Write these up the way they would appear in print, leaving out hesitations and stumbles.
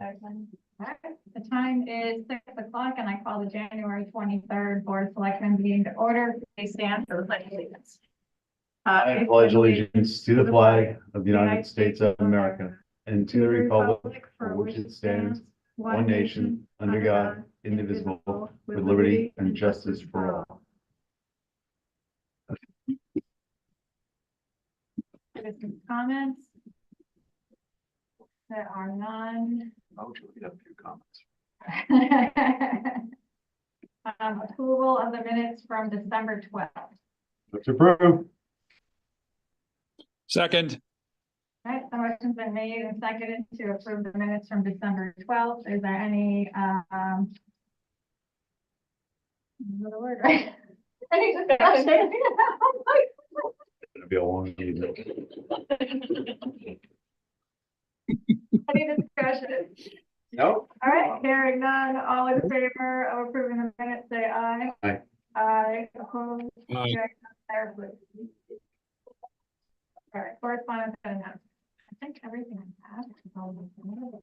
Second. All right. The time is 6 o'clock and I call the January 23rd Board of Selectmen meeting to order. Please stand for the pledge of allegiance. I pledge allegiance to the flag of the United States of America and to the republic for which it stands, one nation, under God, indivisible, with liberty and justice for all. Citizens' comments? There are none. I'll read up a few comments. Approval of the minutes from December 12th. Let's approve. Second. All right, the motion's been made and seconded to approve the minutes from December 12th. Is there any, another word, right? Any discussion? It'll be a long evening. Any discussion? No. All right, hearing none, all in favor of approving the minutes, say aye. Aye. Aye, opposed. Aye. Carried. All right, correspondence and announcements. I think everything I have is all in order.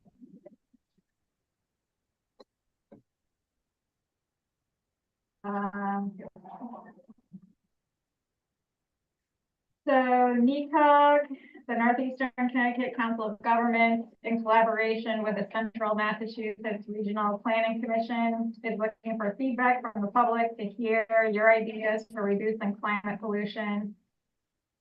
So NECOG, the Northeastern Connecticut Council of Governments, in collaboration with the Central Massachusetts Regional Planning Commission, is looking for feedback from the public to hear your ideas for reducing climate pollution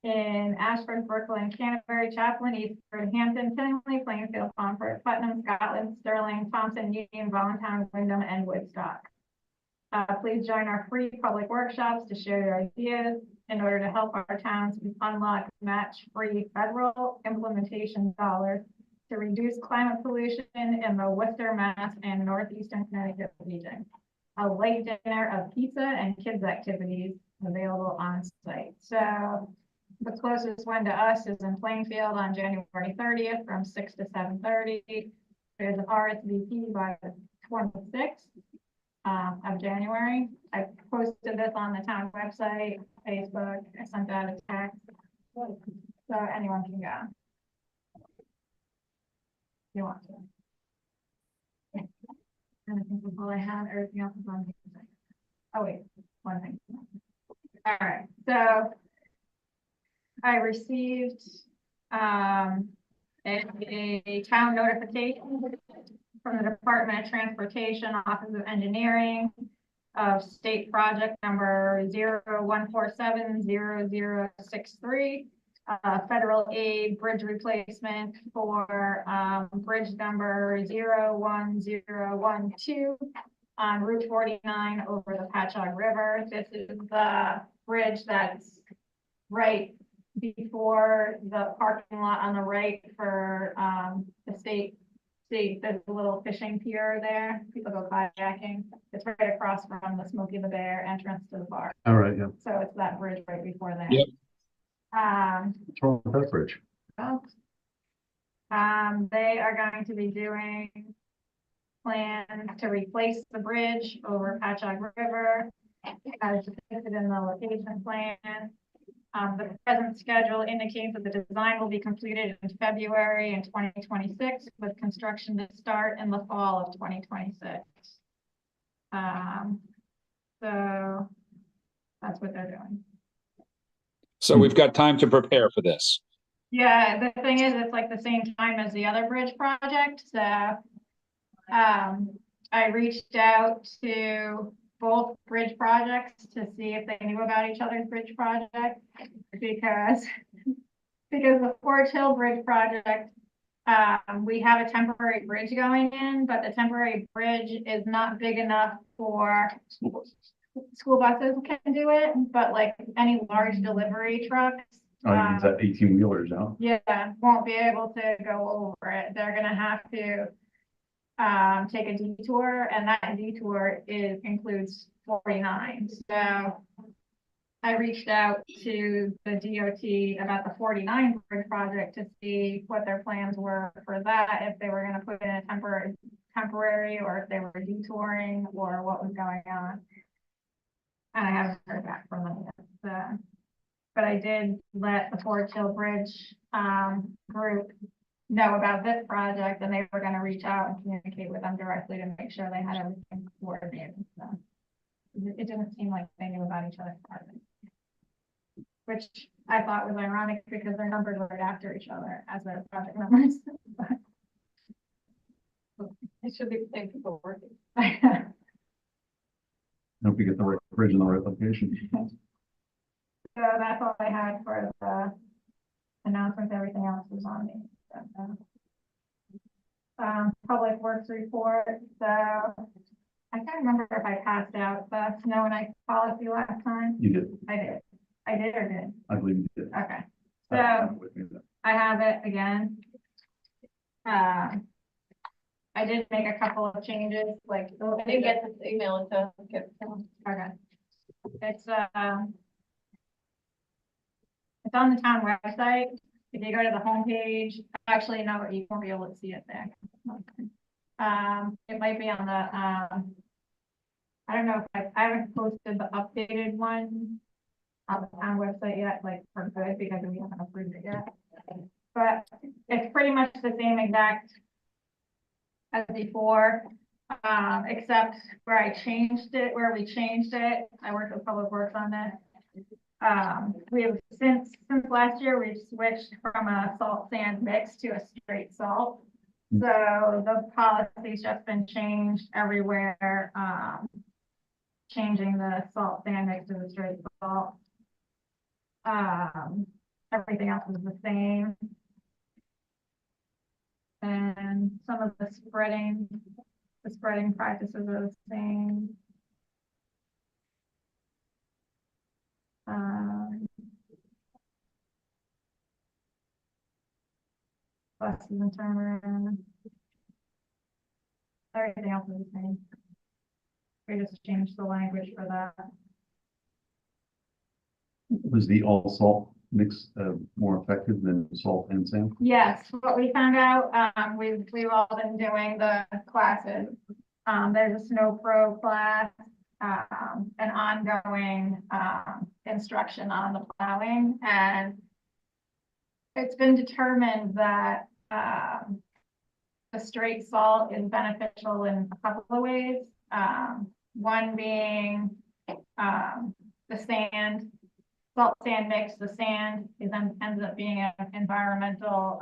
in Ashford, Brooklyn, Canterbury, Chaplin, Eastford, Hampton, Tinley, Plainfield, Pomfret, Putnam, Scotland, Sterling, Thompson, Union, Voluntown, Wyndham, and Woodstock. Please join our free public workshops to share your ideas in order to help our towns unlock match-free federal implementation dollars to reduce climate pollution in the Worcester, Mass, and Northeastern Connecticut region. A late dinner of pizza and kids activities available on site. So the closest one to us is in Plainfield on January 30th from 6 to 7:30. There's an RSVP by the 26th. Of January. I posted this on the town website, Facebook. I sent out a text, so anyone can go. If you want to. Yeah. And I think that's all I have. Everything else is on the site. Oh wait, one thing. All right, so I received a town notification from the Department of Transportation, Office of Engineering, of state project number 01470063, federal aid bridge replacement for bridge number 01012 on Route 49 over the Patchogue River. This is the bridge that's right before the parking lot on the right for the state. See, there's a little fishing pier there. People go kayaking. It's right across from the Smokey the Bear entrance to the bar. All right, yeah. So it's that bridge right before there. Yep. What's wrong with that bridge? They are going to be doing plans to replace the bridge over Patchogue River as depicted in the location plan. The present schedule indicates that the design will be completed in February in 2026, with construction to start in the fall of 2026. So that's what they're doing. So we've got time to prepare for this. Yeah, the thing is, it's like the same time as the other bridge project. So I reached out to both bridge projects to see if they knew about each other's bridge project, because the Forge Hill Bridge project, we have a temporary bridge going in, but the temporary bridge is not big enough for school buses can do it, but like any large delivery trucks. Oh, you mean that 18-wheelers now? Yeah, won't be able to go over it. They're gonna have to take a detour, and that detour includes 49. So I reached out to the DOT about the 49 bridge project to see what their plans were for that, if they were going to put in a temporary, or if they were detouring, or what was going on. And I haven't heard back from them yet. So, but I did let the Forge Hill Bridge group know about this project, and they were gonna reach out and communicate with them directly to make sure they had everything coordinated, so. It didn't seem like they knew about each other's project. Which I thought was ironic because they're numbered right after each other as their project numbers. It should be the same people working. Hope you get the right bridge in the right location. So that's all I had for the announcements. Everything else was on me. Public works report. So I can't remember if I passed out the snow and ice policy last time. You did. I did. I did or did? I believe you did. Okay. I don't have So it with me, though. I have it again. I did make a couple of changes, like, I didn't get this email until. Okay. It's on the town website. If you go to the homepage, actually, no, you won't be able to see it there. It might be on the, I don't know if I haven't posted the updated one on the town website yet, like for good, because we haven't approved it yet. But it's pretty much the same exact as before, except where I changed it, where we changed it. I worked with Public Works on this. We have since last year, we've switched from a salt sand mix to a straight salt. So the policy's just been changed everywhere, changing the salt sand mix to the straight salt. Everything else is the same. And some of the spreading practices are the same. Buses and turnaround. Everything else is the same. We just changed the language for that. Was the all salt mix more effective than salt and sand? Yes, what we found out, we've all been doing the classes. There's a snow pro class, an ongoing, instruction on the plowing, and it's been determined that, the straight salt is beneficial in a couple of ways. One being, the sand, salt sand mix, the sand is ends up being an environmental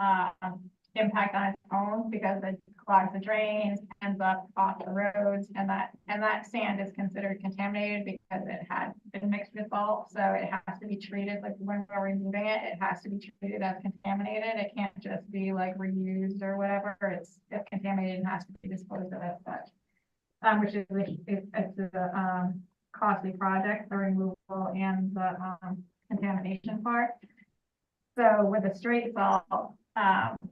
impact on its own because it clogs the drains, ends up off the roads, and that sand is considered contaminated because it had been mixed with salt. So it has to be treated, like when we're removing it, it has to be treated as contaminated. It can't just be like reused or whatever. It's contaminated and has to be disposed of as such. Which is it's a costly project, the removal and the contamination part. So with the straight salt,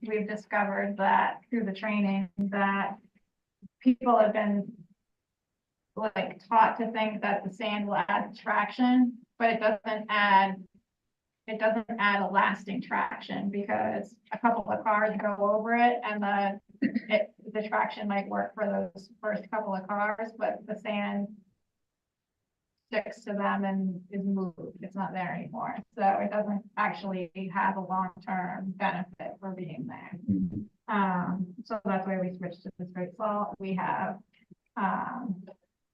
we've discovered that through the training that people have been like taught to think that the sand will add traction, but it doesn't add a lasting traction because a couple of cars go over it and the traction might work for those first couple of cars, but the sand sticks to them and is moved. It's not there anymore. So it doesn't actually have a long-term benefit for being there. Mhm. So that's why we switched to the straight salt. We have,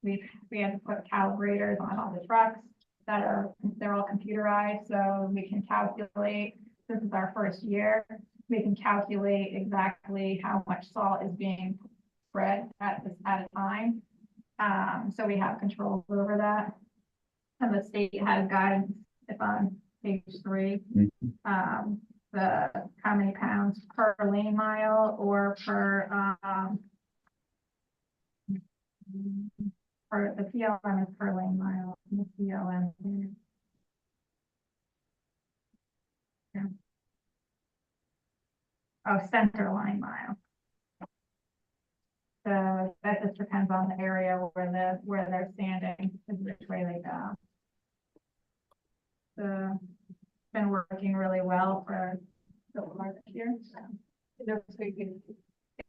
we had to put calibrators on all the trucks they're all computerized, so we can calculate, this is our first year, we can calculate exactly how much salt is being spread at a time. So we have control over that. And the state has guidance, if on page 3, the how many pounds per lane mile or per the PLM is per lane mile. The PLM. Yeah. Oh, center line mile. So that just depends on the area where they're standing, is which way they go. So it's been working really well for the last year. So this week,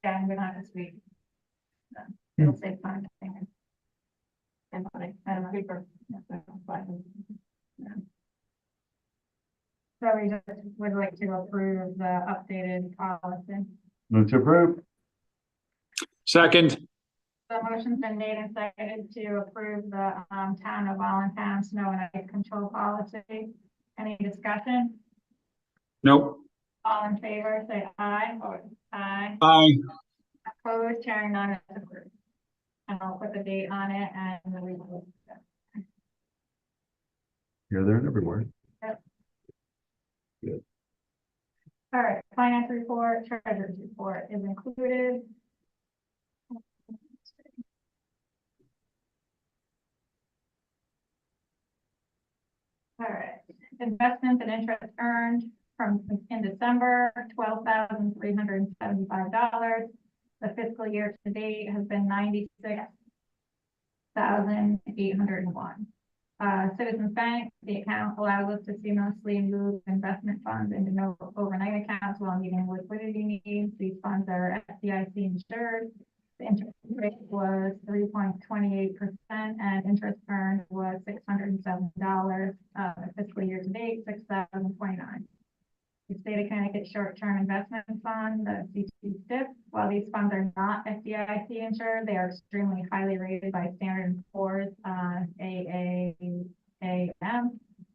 yeah, we're not this week. So it'll save time, I think. And money and paper. Yeah. So, but, yeah. So we just would like to approve the updated policy. Move to approve. Second, The motion's been made and seconded to approve the town of Allentown snow and ice control policy. Any discussion? nope. All in favor, say aye. Aye. Aye. Opposed, hearing none, it's approved. And I'll put the date on it and we will. Here, there, and everywhere. All right, finance report, treasurer's report is included. All right, investments and interest earned from in December, $12,375. The fiscal year to date has been $96,801. Citizens Bank, the account allows us to seamlessly move investment funds into no overnight accounts while meeting liquidity needs. These funds are FDIC insured. The interest rate was 3.28% and interest earned was $607. Fiscal year to date, $6,029. The state of Connecticut short-term investment fund, the CT STIP, while these funds are not FDIC insured, they are extremely highly rated by Standard & Poor's, AAM.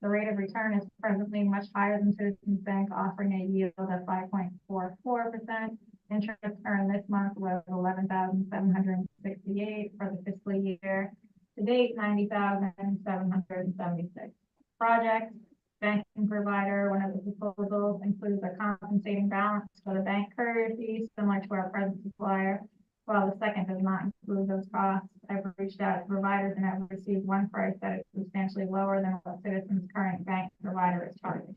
The rate of return is presently much higher than Citizens Bank, offering a yield of 5.44%. Interest earned this month was $11,768 for the fiscal year. To date, $90,776. Projects. Banking provider, one of the proposals includes a compensating balance for the bank courier fees similar to our present supplier. While the second does not include those costs, I've reached out to providers and have received one price that is substantially lower than what Citizens' current bank provider is charging.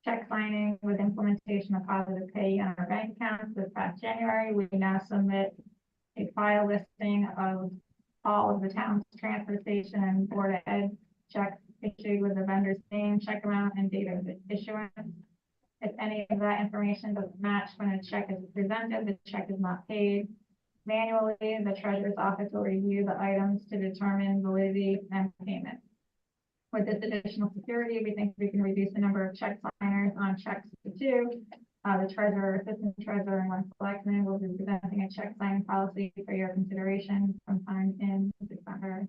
Check signing with implementation of positive pay on our bank accounts this past January. We now submit a file listing of all of the town's transfer station and Board of Ed checks issued with the vendor's name, check amount, and date of issuance. If any of that information doesn't match when a check is presented, the check is not paid. Manually, the treasurer's office will review the items to determine validity and payment. With this additional security, we think we can reduce the number of check signers on checks to 2. The treasurer, assistant treasurer, and one selectman will be presenting a check signing policy for your consideration sometime in December.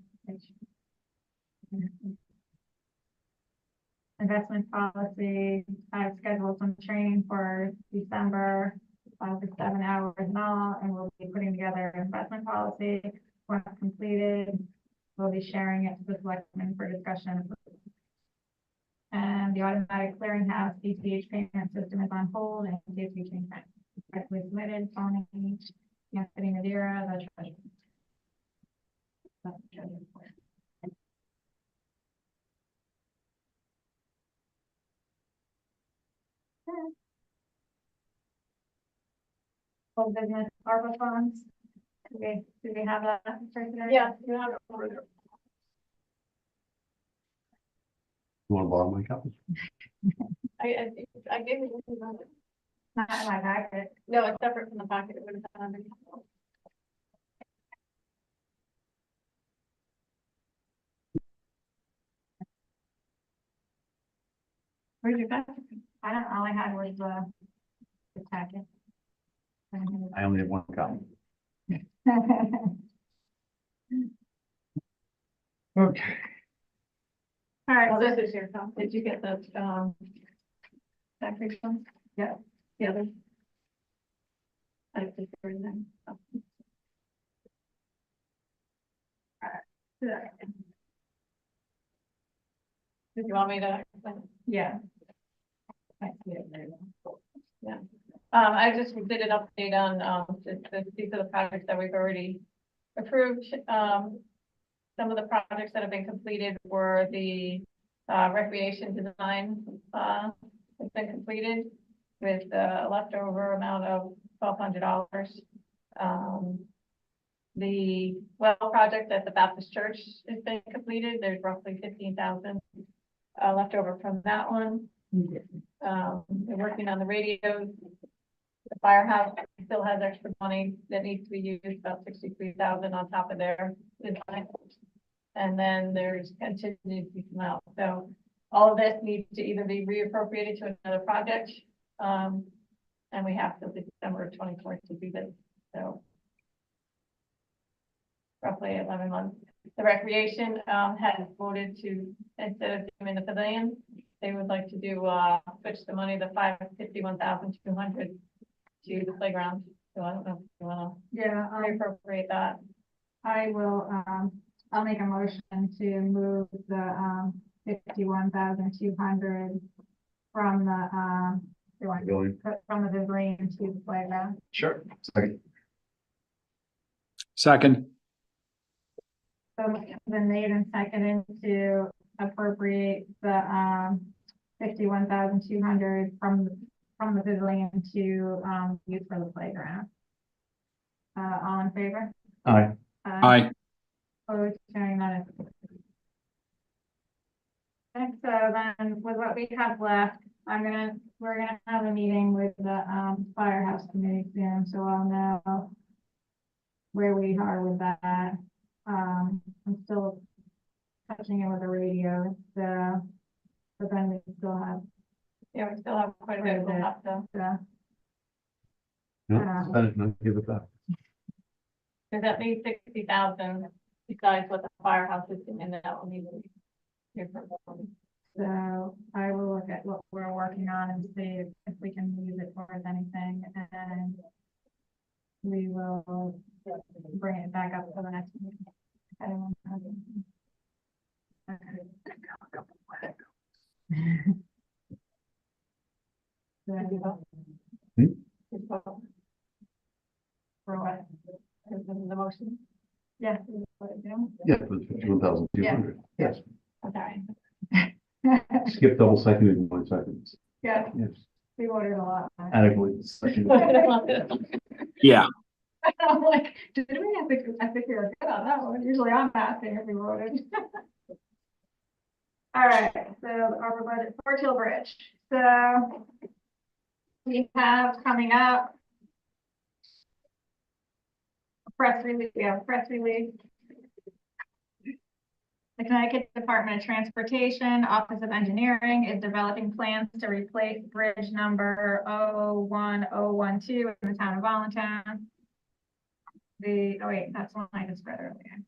Investment policy, I've scheduled some training for December, 5 to 7 hours in all, and we'll be putting together an investment policy. Once completed, we'll be sharing it to the selectmen for discussion. And the automatic clearinghouse ACH payment system is on hold and ACH payment correctly submitted, Tony, Anthony Madeira, the treasurer. Full business ARPA funds. Do we have that? Yeah, you have. You want to borrow my copy? I gave you. Not in my packet. No, it's separate from the packet. It would have been underneath. Where's your packet? I don't, all I had was the packet. I only have one copy. Okay. All right, Oh, so this is your copy. Did you get the, tax refund? Yeah. The other. I have to bring them. Oh. Did you want me to? explain? yeah. Yeah. I just did an update on, these are the projects that we've already approved. Some of the projects that have been completed were the, recreation design, has been completed with a leftover amount of $1,200. The well project at the Baptist Church has been completed. There's roughly 15,000 left over from that one. They're working on the radios. The firehouse still has extra money that needs to be used, about 63,000 on top of their design. And then there's contingency come out. So all of this needs to either be reappropriated to another project, and we have till December 24th to do this, so. Roughly 11 months. The recreation, has voted to, instead of doing the pavilion, they would like to do, switch the money, the 551,200 to the playground. So I don't know if you wanna Yeah, reappropriate that. I will, I'll make a motion to move the, 51,200 from the, Going, from the pavilion to the playground. sure, second, Second, So it's been made and seconded to appropriate the, 51,200 from the pavilion to, use for the playground. All in favor? aye, aye, Opposed, carrying none. And so then with what we have left, we're gonna have a meeting with the, firehouse committee soon, so I'll know where we are with that. I'm still touching it with the radio, so, but then we still have, Yeah, we still have quite a bit, we'll have to, the, no, spend it, no, give it back. there's at least 60,000 besides what the firehouse is doing, and that will need to be. reappropriated. so I will look at what we're working on and see if we can use it towards anything, and we will bring it back up for the next meeting. Anyone have anything? Okay. So, for what? Is this the motion? Yeah. Yeah, it was 51,200, yes, Okay. skip double seconded in 1 second, Yeah, yes, we ordered a lot. adequately seconded. yeah, I'm like, did we have to, I think we were good on that one. Usually I'm asking if we voted. All right, so our budget, Fort Hill Bridge. So we have coming up a press release, we have a press release. The Connecticut Department of Transportation, Office of Engineering is developing plans to replace bridge number 01012 in the town of Allentown. Oh wait, that's one I just read earlier.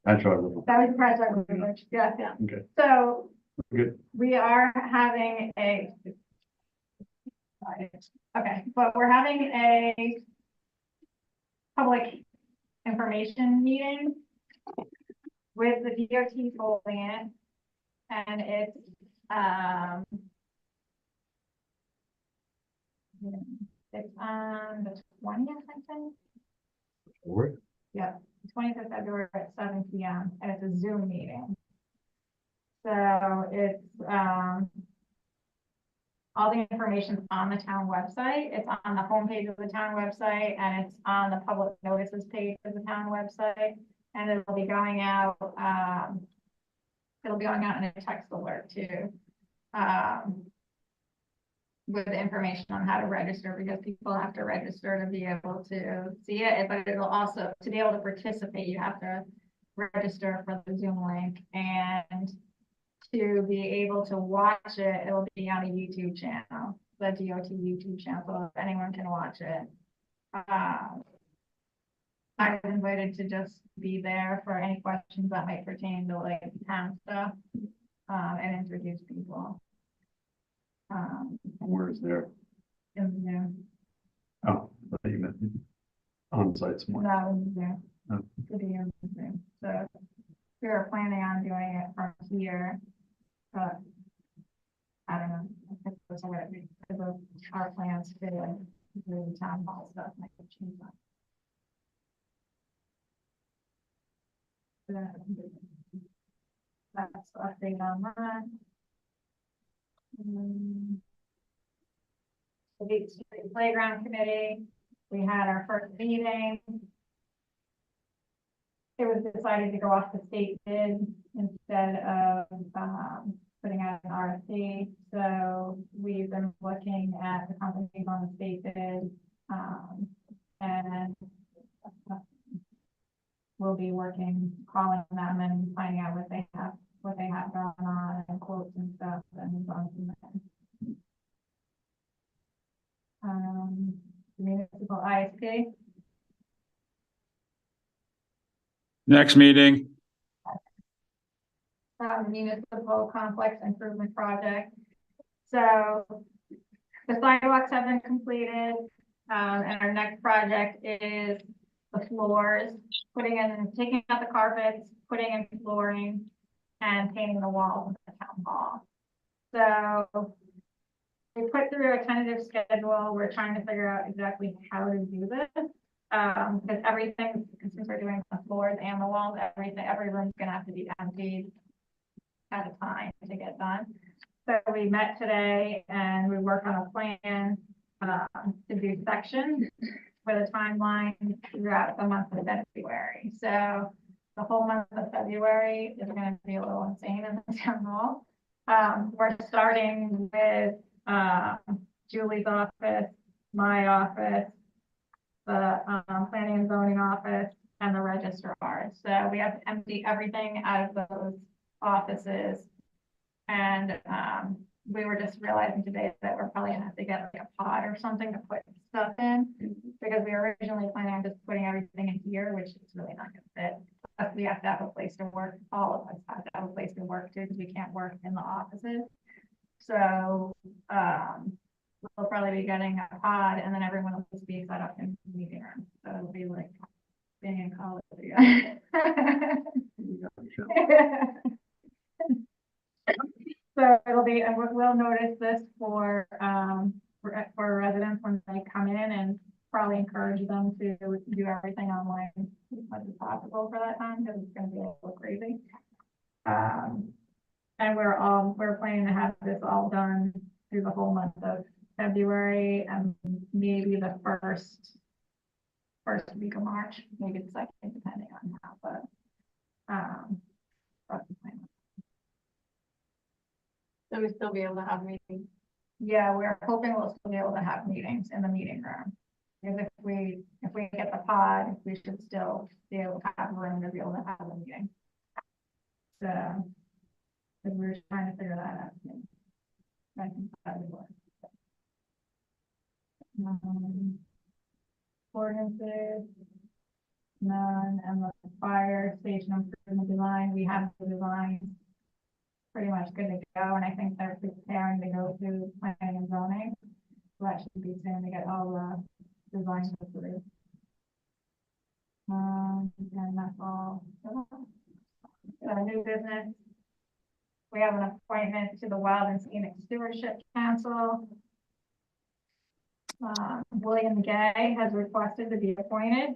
I tried with it. That was the project, bridge, yeah, yeah. Okay. So Good, we are having a. Okay, but we're having a public information meeting with the DOT holding it. And it's, it's on the 20th, I think. Forward. Yeah, 20th of February at 7 p.m. and it's a Zoom meeting. So it's, all the information's on the town website. It's on the homepage of the town website and it's on the public notices page of the town website. And it'll be going out, it'll be going out in a text alert too. With information on how to register, because people have to register to be able to see it, but it'll also, to be able to participate, you have to register for the Zoom link, and to be able to watch it, it'll be on a YouTube channel, the DOT YouTube channel, so if anyone can watch it. I was invited to just be there for any questions that might pertain to like town stuff, and introduce people. Where is there? In there. Oh, I thought you meant on site somewhere. That was there. Oh. To be in there. So we were planning on doing it from here, but I don't know. I think that's what it means, because of our plans to do the town hall stuff. Might have changed that. That's the update on that. The Beach Street Playground Committee, we had our first meeting. It was decided to go off the state bid instead of, putting out an RFP. So we've been looking at the companies on the state bid, and we'll be calling them and finding out what they have gone on and quotes and stuff and gone from there. Municipal ISP, Next meeting, municipal complex improvement project. So the sidewalks have been completed, and our next project is the floors, taking out the carpets, putting in flooring, and painting the walls of the town hall. So we put through a tentative schedule. We're trying to figure out exactly how to do this. Because everything, since we're doing the floors and the walls, every room's gonna have to be emptied at a time to get done. So we met today and we worked on a plan, to do sections with a timeline throughout the month of February. So the whole month of February is gonna be a little insane in the town hall. We're starting with, Julie's office, my office, the planning and zoning office, and the registrar. So we have to empty everything out of those offices. And we were just realizing today that we're probably gonna have to get like a pod or something to put stuff in, because we were originally planning on just putting everything in here, which is really not gonna fit. But we have to have a place to work. All of us have to have a place to work too, because we can't work in the offices. So we'll probably be getting a pod, and then everyone will just be set up in the meeting room. So it'll be like being in college again. So it'll be, and we'll notice this for residents when they come in, and probably encourage them to do everything online as much as possible for that time, because it's gonna be a little crazy. And we're planning to have this all done through the whole month of February, and maybe the first week of March, maybe the second, depending on how, but that's the plan. So we still be able to have meetings. Yeah, we're hoping we'll still be able to have meetings in the meeting room. Because if we get the pod, we should still be able to have room to be able to have a meeting. So, because we're trying to figure that out. I think that would work. Ordinances, none, and the fire station improvement design, we have the design pretty much good to go, and I think they're preparing to go through planning and zoning. So that should be soon to get all the designs through. And that's all. So new business. We have an appointment to the Wild and Scenic Stewardship Council. William Gay has requested to be appointed.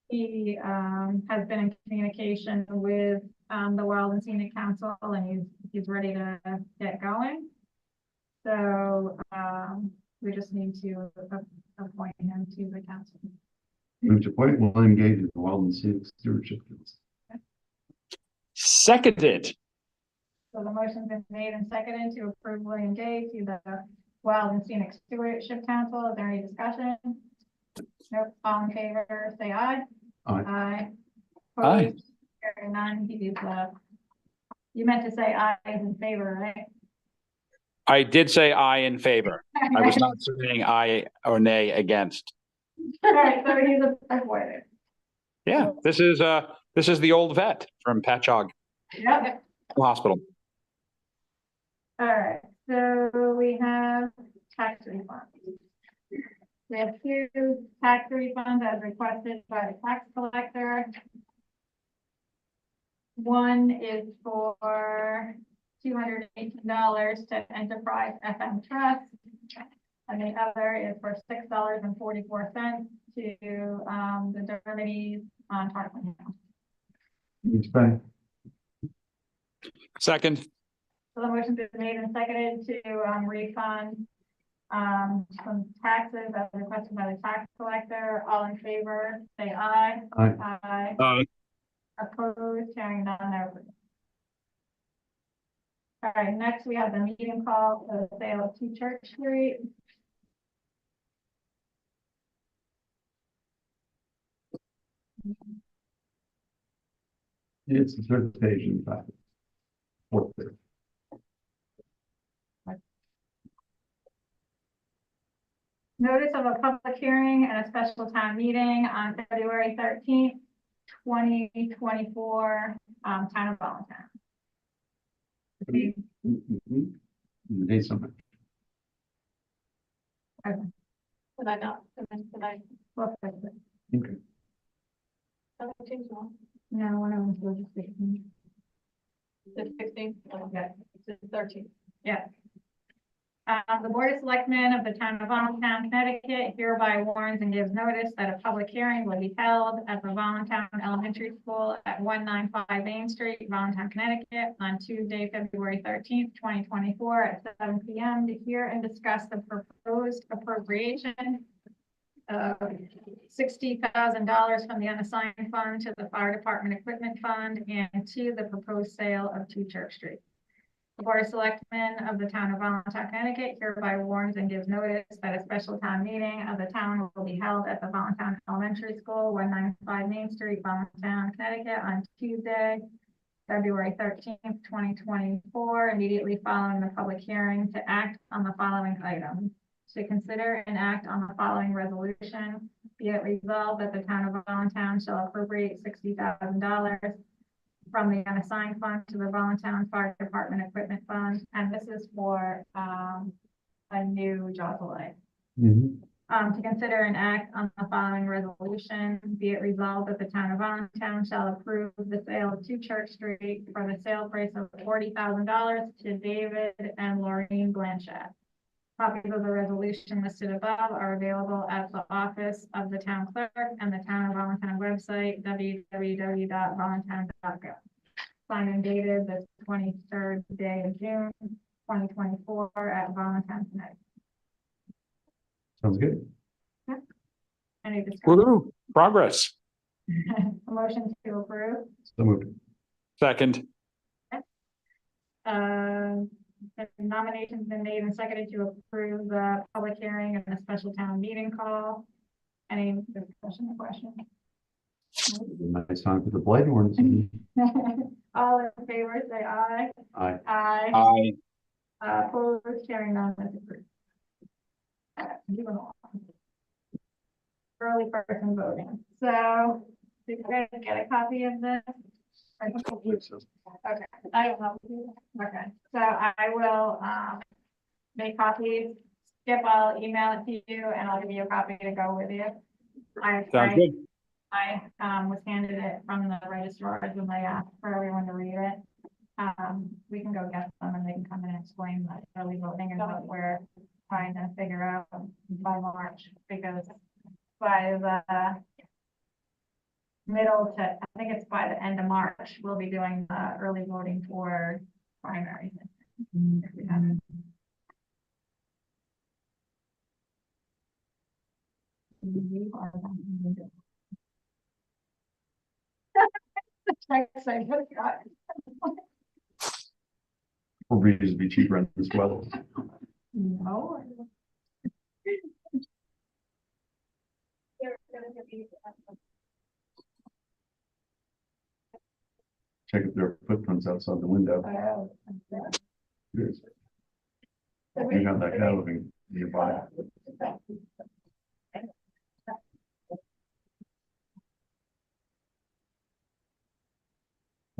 He has been in communication with the Wild and Scenic Council, and he's ready to get going. So we just need to appoint him to the council. Move to appoint William Gage to the Wild and Scenic Stewardship Council. seconded. So the motion's been made and seconded to approve William Gay to the Wild and Scenic Stewardship Council. Is there any discussion? Nope. All in favor, say aye. Aye. Aye. Aye. Opposed? Hearing none, you meant to say aye in favor, right? I did say aye in favor. I was not saying aye or nay against. All right, so he's appointed. Yeah, this is the old vet from Patchogue Yep. Hospital. All right, so we have tax refunds. We have two tax refunds as requested by the tax collector. One is for $218 to Enterprise FM Trust. And the other is for $6.44 to the Dermody on Tarpon Hill. Move to pay. Second, So the motion's been made and seconded to refund some taxes as requested by the tax collector. All in favor, say aye. Aye. Aye. Opposed, hearing none, approved. All right, next we have the meeting call for the sale of 2 Church Street. It's the third page in the packet. Fourth page. Notice of a public hearing and a special town meeting on February 13th, 2024, town of Allentown. Hey, something. Did I not, did I, We'll fix it. Okay. change one? No, one of them's still just 16. The 16th? Yeah. The 13th. Yeah. The Board of Selectmen of the Town of Allentown, Connecticut hereby warns and gives notice that a public hearing will be held at the Allentown Elementary School at 195 Main Street, Allentown, Connecticut, on Tuesday, February 13th, 2024, at 7 p.m. to hear and discuss the proposed appropriation of $60,000 from the unassigned fund to the Fire Department Equipment Fund and to the proposed sale of 2 Church Street. The Board of Selectmen of the Town of Allentown, Connecticut hereby warns and gives notice that a special town meeting of the town will be held at the Allentown Elementary School, 195 Main Street, Allentown, Connecticut, on Tuesday, February 13th, 2024, immediately following the public hearing, to act on the following items. To consider and act on the following resolution, be it resolved that the Town of Allentown shall appropriate $60,000 from the unassigned fund to the Allentown Fire Department Equipment Fund, and this is for a new Jocelyn. To consider and act on the following resolution, be it resolved that the Town of Allentown shall approve the sale of 2 Church Street for the sale price of $40,000 to David and Laureen Blanchett. Copies of the resolution listed above are available at the office of the town clerk and the Town of Allentown website, www.allentown.gov. Signed and dated the 23rd day of June, 2024, at Allentown, Connecticut. Sounds good. Any discussion? Woo-hoo, progress. A motion to approve. So moved. Second, The nomination's been made and seconded to approve the public hearing and the special town meeting call. Any discussion or question? Nice time for the blight ordinance. All in favor, say aye. Aye. Aye. aye. Opposed, hearing none, that's approved. Moving on. Early person voting. So, did you guys get a copy of this? Okay, I don't know. Okay, so I will, make copies. Skip, I'll email it to you and I'll give you a copy to go with you. Sounds good. I was handed it from the registrars when they asked for everyone to read it. We can go get them and they can come in and explain the early voting and what we're trying to figure out by March, because by the middle to, I think it's by the end of March, we'll be doing the early voting for primaries. If we haven't. Or reasons to be cheaper in this weather. No. Check if there are footprints outside the window. Yes. You got that guy living nearby.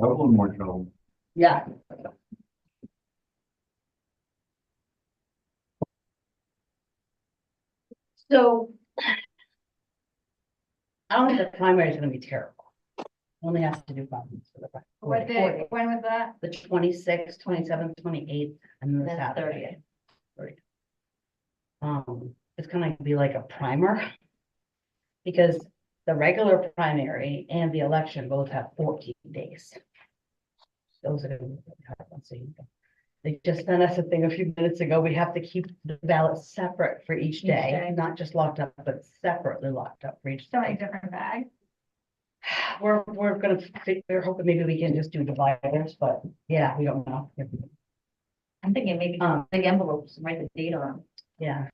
Have a little more trouble. Yeah. So. I don't think the primary is gonna be terrible. Only has to do problems for the. What day, when was that? The 26th, 27th, 28th, and then the That's Saturday. It's gonna be like a primer. Because the regular primary and the election both have 14 days. Those are gonna be really hard ones, so they just sent us a thing a few minutes ago. We have to keep the ballots separate for each day, day. not just locked up, but separately locked up for each So many day. different bags. We're we're hoping maybe we can just do dividers, but yeah, we don't know. I'm thinking maybe big envelopes, write the date on them. Yeah,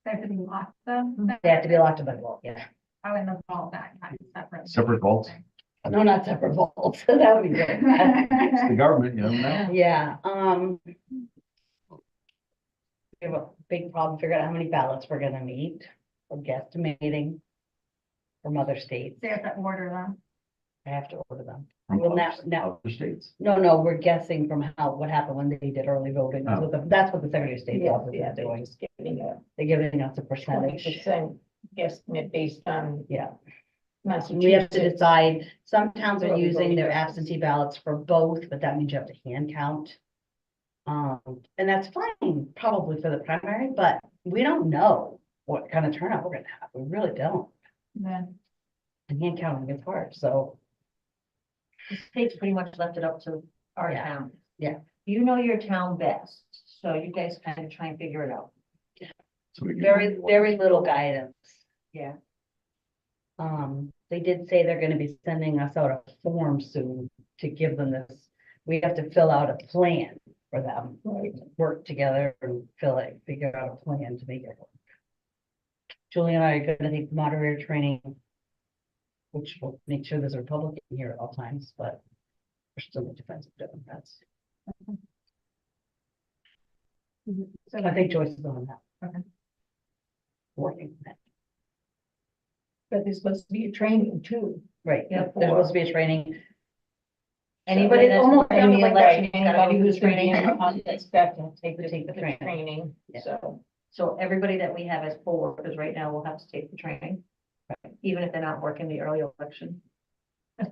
They have to be locked though. they have to be locked up, well, yeah. Oh, in the vault, that kind of separate. Separate vaults? No, not separate vaults. That would be great. It's the government, you know. Yeah, we have a big problem figuring out how many ballots we're gonna need, or guesstimating from other states. They have to order them. I have to order them. From Well, other- now, other states. no, we're guessing from what happened when they did early voting. That's what that's what the Secretary of State Yeah, office yeah, is they're doing. just giving a They're giving us a percentage. 20% guesstimate based on Yeah. We have to Massachusetts. decide, some towns are Early using voting their records. absentee ballots for both, but that means you have to hand count. And that's fine, probably for the primary, but we don't know what kind of turnout we're gonna have. We really don't. Then And hand counting is hard, so, The state's pretty much left it up to our Yeah. town. Yeah. You know your town best, so you guys kind of try and figure it out. So we can- very little guidance. Yeah. They did say they're gonna be sending us out a form soon to give them this. We have to fill out a plan for them, work together and figure out a plan to make it work. Julie and I are gonna take the moderator training, which will make sure there's a Republican here at all times, but we're still in defense of Democrats. So I think Joyce is on that. Okay. Working on that. But there's supposed to be a training too. Right, Yeah, there's supposed to be a training. Anybody that's almost in the sounds like election, you gotta Anybody go who's through gonna be in training. the public expect to take Take the the training. training, Yeah. so. So everybody that we have as poll workers right now will have to take the training. Even if they're not working the early election,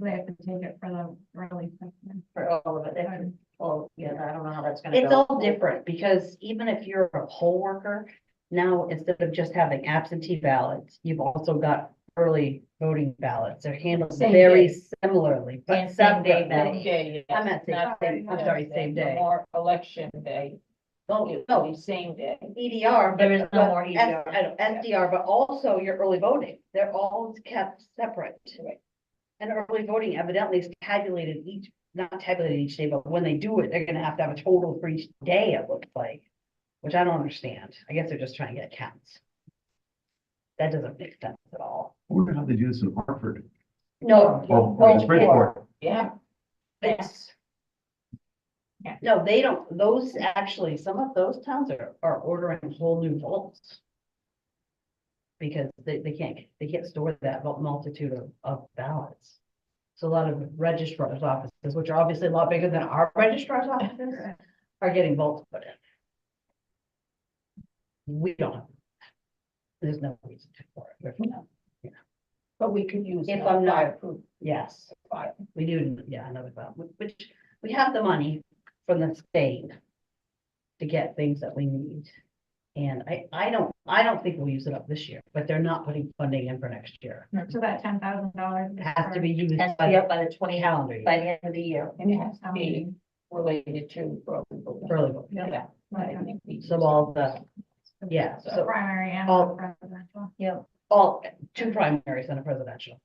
they have to take it for the early section. for all of it, they have to, oh, yeah, I don't know how that's gonna go. It's all different, because even if you're a poll worker, now instead of just having absentee ballots, you've also got early voting ballots. They're handled Same very day. similarly, but And same day separately. ballot. Day, I'm at not same- I'm sorry, same day. More election day, Oh, it'll no, be same day. EDR, There is no but more EDR. SDR, but also your early voting. They're all kept separate. Right. And early voting evidently is tabulated not tabulated each day, but when they do it, they're gonna have to have a total for each day, it looks like. Which I don't understand. I guess they're just trying to get counts. That doesn't make sense at all. I wonder how they do this in Hartford. No, Or in Bridgeport. Yeah, it's. No, they don't, those actually, some of those towns are ordering whole new vaults. Because they can't store that multitude of ballots. So a lot of registrar's offices, which are obviously a lot bigger than our registrar's offices, are getting vaults put in. We don't. There's no reason for it. but we could use. If I'm not- fireproof Yes, fire. we do, yeah, another ballot, which we have the money from the state to get things that we need. And I don't think we'll use it up this year, but they're not putting funding in for next year. So that $10,000. It has to be used Has to by be the up by the 20 calendar by year. the end of the year. And it has to be related to. Early voting. Yeah. I think we So use all that. the, yeah, The so primary and all- the presidential. Yeah, all, two primaries and a presidential.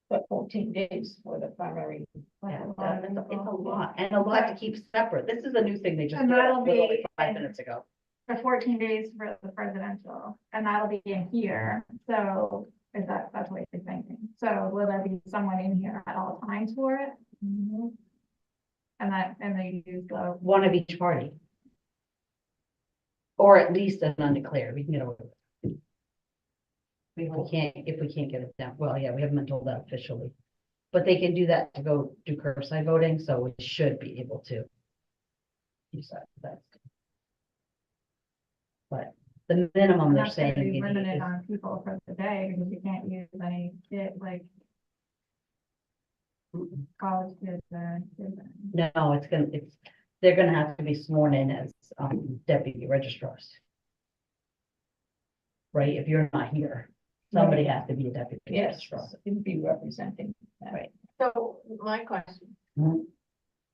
But 14 days for the primary. Yeah, it's a lot, and a lot to keep separate. This is a new thing they just And did that'll literally be- 5 minutes ago. For 14 days for the presidential, and that'll be in here, so that's what you're thinking. So will there be someone in here at all times for it? And they use the, One of each party. Or at least an undeclared, we can get away with it. If we can't get it down, well, yeah, we haven't been told that officially. But they can do that to go do curbside voting, so we should be able to. Use that. But the minimum they're that's saying. gonna be you need limited is- on people for the day, because you can't use any kid, like college kids or. No, they're gonna have to be sworn in as deputy registrars. Right, if you're not here, somebody has to be a deputy Yes, registrar. it'd be representing. that. Right. So my question, Mhm.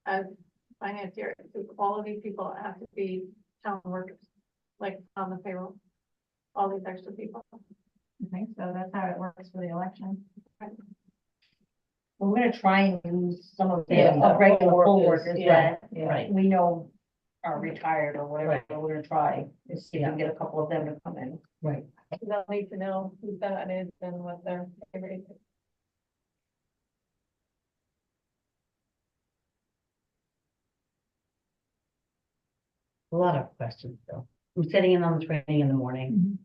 as financier, do all of these people have to be town workers, like on the payroll? All these extra people? I think so, that's how it works for the election. we're gonna try and use some of the Yeah, regular poll poll workers, workers yeah, that yeah. Right. we know are retired or whatever, Right. but we're gonna try to see if we Yeah. can get a couple of them to come in. Right, They'll need to know who that is and what their pay rate is. A lot of questions though. I'm sitting in on the training in the morning. Mhm.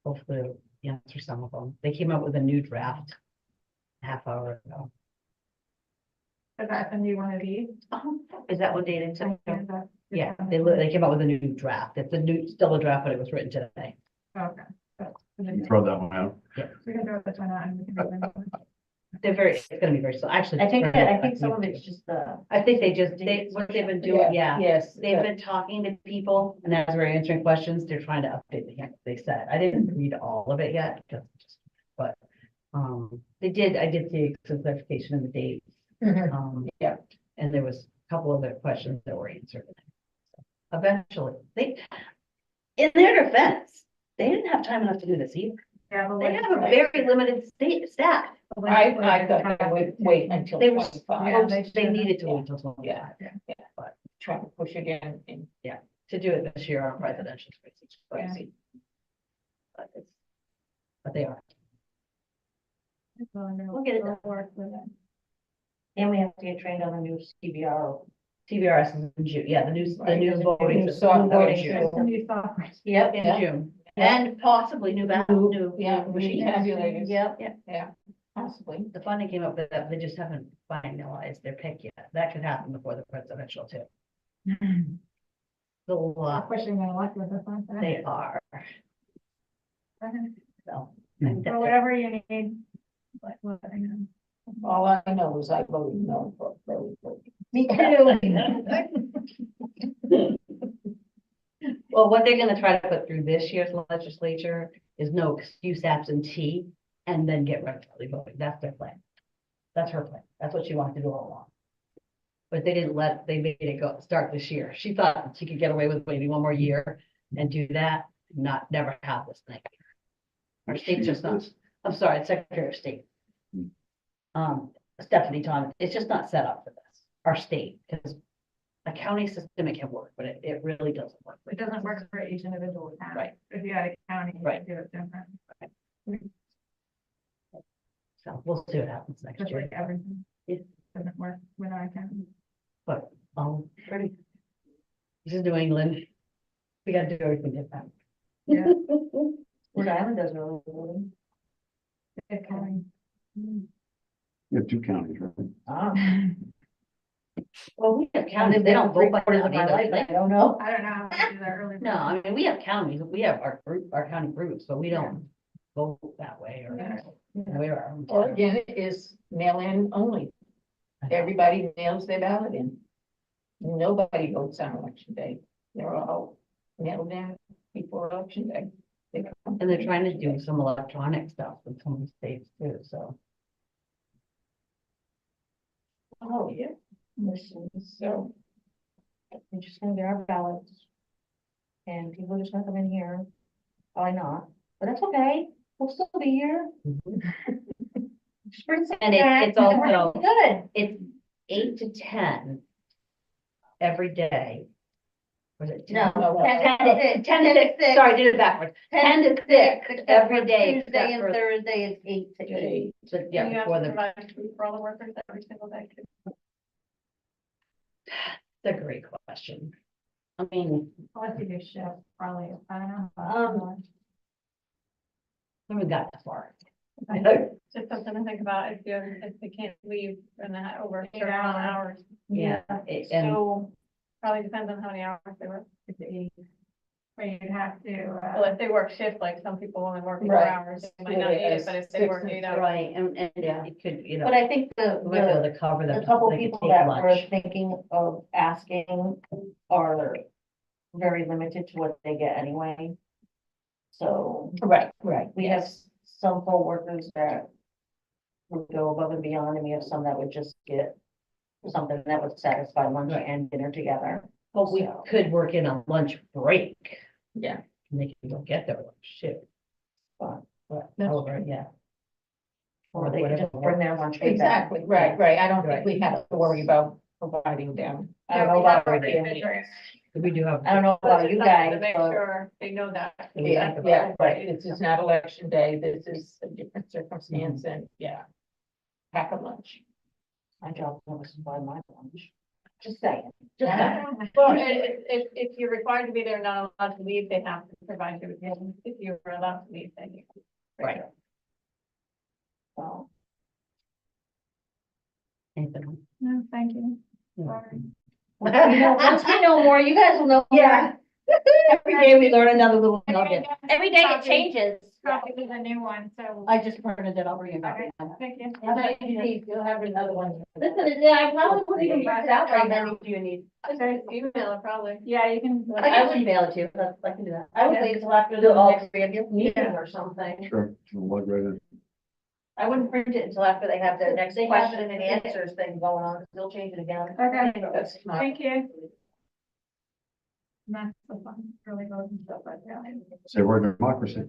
Hopefully we'll answer some of them. They came up with a new draft half hour ago. Is that the new one of these? Is that what dated to? Yeah, they came up with a new draft. It's a new, still a draft, but it was written today. Okay. You throw that one out. We can throw this one out and we can do the new one. It's gonna be very, so actually. I think some of it's just the. I think what they've been doing, yeah. Yes. They've been talking to people and as we're answering questions, they're trying to update the what they said. I didn't read all of it yet, but, I did see some clarification in the date. Yeah. And there was a couple other questions that were answered. Eventually, in their defense, they didn't have time enough to do this either. Yeah, They have a very limited staff. I thought I would wait until They were, 25. they needed to wait till Yeah. 25 Trying to push it in. to do it this year on presidential space. It's Yeah. crazy. But they are. We'll get it done. Work with it. And we have to get trained on the new CBR. TVRS is in June, yeah, the new Right. voting. New system software. in June. It's a new software. Yep, Yeah. in June, and possibly new Yeah, machines. tabulators. Yep, Yeah, possibly. the funding came up with that, they just haven't finalized their pick yet, that could happen before the presidential too. The lot, Pushing their luck with this one. they are, Okay. so. So whatever you need. Let me know. All I know is I voted no for vote. Me too. Well, what they're gonna try to put through this year's legislature is no excuse absentee and then get rid of early voting. That's their plan. That's her plan. That's what she wanted to do all along. But they made it start this year. She thought she could get away with maybe one more year and do that, never have this thing. Our state's just not, I'm sorry, Secretary of State. Stephanie Thomas, it's just not set up for this, our state, because a county system, it can work, but it really doesn't work. It doesn't work for each individual town. Right. If you had a county, you Right. could do it different. So we'll see what happens next Just year. like everything. Yeah. Doesn't work without a county. But, this is New England. We gotta do everything different. Yeah. Rhode Island does really voting. Big county. You have two counties, right? Well, we have counties, they don't vote by county, I but don't know. I don't know how to do that early. no, I mean, we have counties, we have our county groups, but we don't vote that way or. Yeah. We are. Oregon is mail-in only. Everybody mails their ballot in. Nobody votes on election day. They're all mailed in before election day. They come. And they're trying to do some electronic stuff in some of the states too, so. Oh, yeah. Listen, so. We're just gonna get our ballots. And people are just gonna come in here. Probably not, but that's okay. We'll still be here. Spring. And it's also, Good. it's 8 to 10 every day. Was it? 10? No, No, 10 to 6, sorry, I did it backwards. 10 to 6 every day. Tuesday except and for- Thursday is 8 to 8. So, You yeah, have before to the, provide food for all the workers every single day. that's a great question. I mean, Unless you do shift, probably, I don't know. I haven't got that far. Just something to think about if they can't leave in that over a certain Yeah. amount of hours. Yeah, and So probably depends on how many hours they work. But you'd have to, Well, if they work shift, like some people only work 4 Right. hours, they might not need it, but if they work 8 hours. right, and Yeah. it could, you But know, I think we might be able to cover the them. couple they could people take that were lunch. thinking of asking are very limited to what they get anyway. So Right. we have some poll workers that would go above and beyond, and we have some that would just get something that would satisfy lunch Right. and dinner together. But we So- could work in a lunch break. Yeah. And they can go get their lunch too. But, That's however, yeah. Or they could whatever just bring their lunch. right back. Exactly, right. I don't think we have to worry about providing them. I don't know Yeah, we have about our everything. refrigerators. We do have. I don't know But about it's you just something guys, to make but sure they know that. Yeah, right. This is not election day. This is a different circumstance and, yeah. Pack a lunch. my job was to buy my lunch. Just saying, just saying. Well, if you're required to be there, not allowed to leave, they have to provide you with, if you're allowed to leave, then you. Right. So, Anything? No, thank you. else? Sorry. once we know more, you guys will know. Yeah. Every day we learn another little nugget. Every day it Copy. changes. Copy is a new one, so. I just printed it, I'll bring it back. Okay, thank you. You'll have another one. Listen, yeah, I probably wouldn't even print it out right now. do you need? Okay, email it probably. Yeah, you can. I would email it to you, I can do that. I would wait until after Do the all next meeting or something. Sure. We'll log right in. I wouldn't print it until after they have their next question and answers thing going on, because they'll change it again. Okay, That's smart. thank you. That's the fun, really goes and stuff like that. Say we're in a democracy.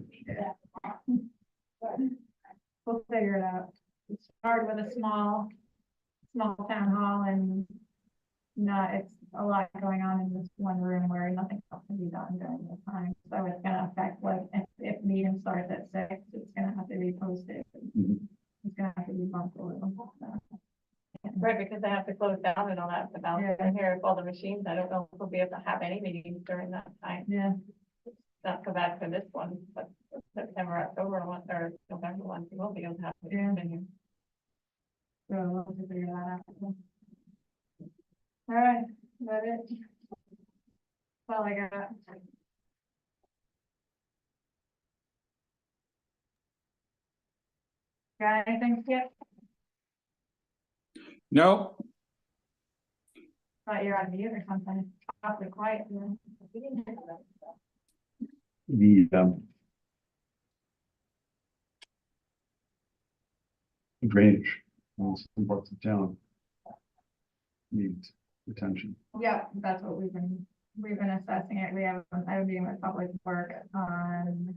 We'll figure it out. It's hard with a small town hall and it's a lot going on in this one room where nothing else can be done during the time. So it's gonna affect like, if meeting starts at 6, it's gonna have to be posted. Mhm. It's gonna have to be bumped a little. Right, because they have to close down and all that, the balance Yeah. in here, with all the machines, I don't know if we'll be able to have any meetings during that time. Yeah. Not so bad for this one, but September, October one, or November one, we will be able to have. it Yeah. continue. So we'll have to figure that out. All right, that it. That's all I got. Got anything, Skip? No, Thought you're on mute or something. Awfully quiet. The, drainage in some parts of town needs attention. Yeah, that's what we've been assessing it. I have a meeting with Public Work on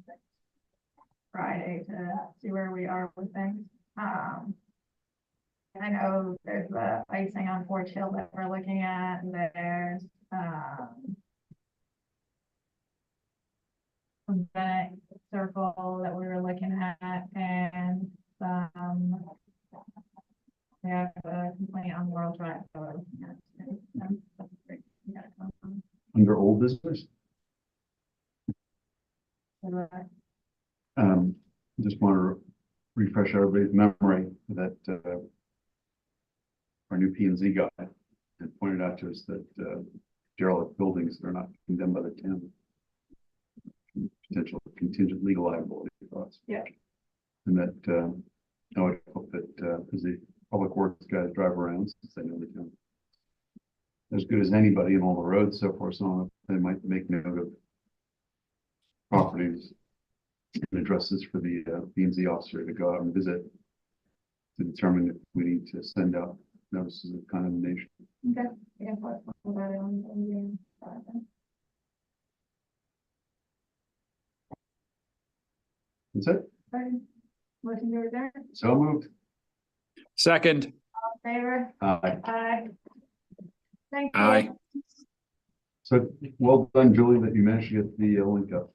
Friday to see where we are with things. I know there's the icing on Fort Hill that we're looking at, and there's, the circle that we were looking at, and, we have a complaint on World Drive. So we're looking at it. Yeah. Under old business, just want to refresh everybody's memory that, our new P and Z guy had pointed out to us that, derelict buildings that are not condemned by the town. Potential contingent legal liability for us. Yeah. And that, I would hope that, as the public works guys drive around, since they know the town as good as anybody in all the roads, so forth, so on, they might make note of properties and addresses for the, P and Z officer to go out and visit to determine if we need to send out notices of condemnation. Okay. I guess let's talk about it on the. That's it. Motion to adjourn, So moved. second, all in favor? Aye. Aye. Thank you. aye. So well done, Julie, that you managed to get the link up.